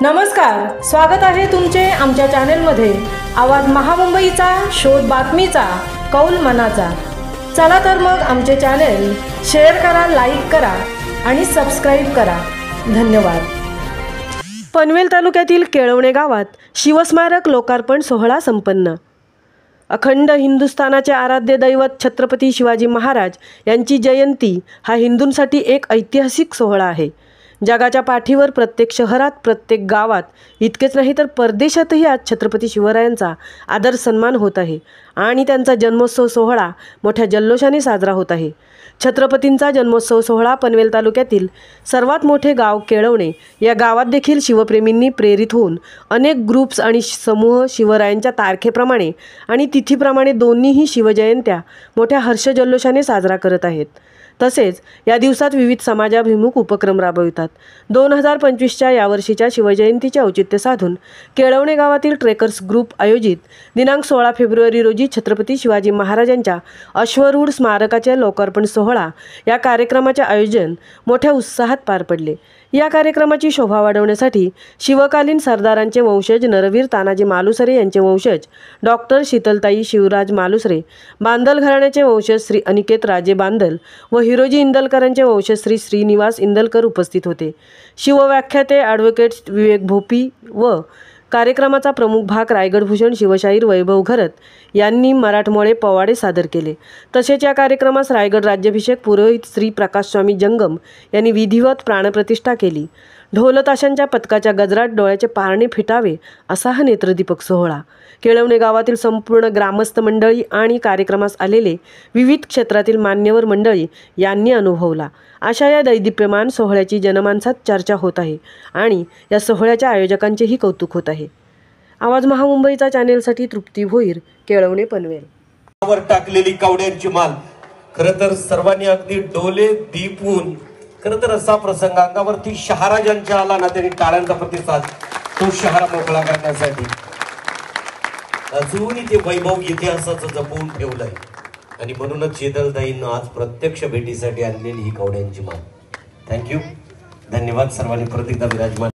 नमस्कार, स्वागत आहे तुमचे आमच्या चॅनेलमध्ये। आवाज महामुंबईचा, शोध बातमीचा, कौल मनाचा। चला तर मग आमचे चॅनेल शेअर करा, लाईक करा आणि सबस्क्राइब करा। धन्यवाद। पनवेल तालुक्यातील केळवणे गावात शिवस्मारक लोकार्पण सोहळा संपन्न। अखंड हिंदुस्थानाचे आराध्य दैवत छत्रपती शिवाजी महाराज यांची जयंती हा हिंदूंसाठी एक ऐतिहासिक सोहळा आहे। जगाच्या पाठीवर प्रत्येक शहरात, प्रत्येक गावात, इतकेच नाही तर परदेशातही आज छत्रपती शिवरायांचा आदर सन्मान होत आहे आणि त्यांचा जन्मोत्सव सोहळा मोठ्या जल्लोषाने साजरा होत आहे। छत्रपतींचा जन्मोत्सव सोहळा पनवेल तालुक्यातील सर्वात मोठे गाव केळवणे या गावात देखील शिवप्रेमींनी प्रेरित होऊन अनेक ग्रुप्स आणि समूह शिवरायांच्या तारखेप्रमाणे आणि तिथीप्रमाणे दोन्हीही शिवजयंत्या मोठ्या हर्षजल्लोषाने साजरा करत आहेत। तसेच या दिवसात विविध समाजाभिमुख उपक्रम राबवितात। 2025च्या यावर्षीच्या शिवजयंतीचे औचित्य साधून केळवणे गावातील ट्रेकर्स ग्रुप आयोजित दिनांक 16 फेब्रुवारी रोजी छत्रपती शिवाजी महाराजांच्या अश्वरूढ स्मारकाचे लोकार्पण सोहळा या कार्यक्रमाचे आयोजन मोठ्या उत्साहात पार पडले। या कार्यक्रमाची शोभा वाढवण्यासाठी शिवकालीन सरदारांचे वंशज नरवीर तानाजी मालुसरे यांचे वंशज डॉक्टर शीतलताई शिवराज मालुसरे, बांदल घराण्याचे वंशज श्री अनिकेत राजे बांदल व हिरोजी इंदलकरांचे वंशज श्री श्रीनिवास इंदलकर उपस्थित होते। शिवव्याख्याते ॲडव्होकेट विवेक भोपी व कार्यक्रमाचा प्रमुख भाग रायगडभूषण शिवशाहीर वैभव घरत यांनी मराठमोळे पवाडे सादर केले। तसेच या कार्यक्रमास रायगड राज्याभिषेक पुरोहित श्री प्रकाशस्वामी जंगम यांनी विधिवत प्राणप्रतिष्ठा केली। ढोल ताशांच्या पथकाच्या गजरात डोळ्याचे पारणे फिटावे असा हा नेत्रदीपक सोहळा केळवणे गावातील संपूर्ण ग्रामस्थ मंडळी आणि कार्यक्रमास आलेले विविध क्षेत्रातील मान्यवर मंडळी यांनी अनुभवला। अशा या दैदिप्यमान सोहळ्याची जनमानसात चर्चा होत आहे आणि या सोहळ्याच्या आयोजकांचेही कौतुक होत आहे। आवाज महामुंबईचा चॅनेलसाठी तृप्ती भोईर, केळवणे, पनवेल। वर टाकलेली कावड्यांची माल खरं तर सर्वांनी अगदी डोले दीपून खरं तर असा प्रसंग अंगावरती शहारा ज्यांच्या आला ना त्यांनी टाळ्यांचा प्रतिसाद तो शहारा मोकळा करण्यासाठी अजूनही ते वैभव इतिहासाचं जपून ठेवलंय आणि म्हणूनच शीतलताईंना आज प्रत्यक्ष भेटीसाठी आणलेली ही कावड्यांची माल। थँक्यू, धन्यवाद सर्वांनी। प्रतीकदा विराजमान।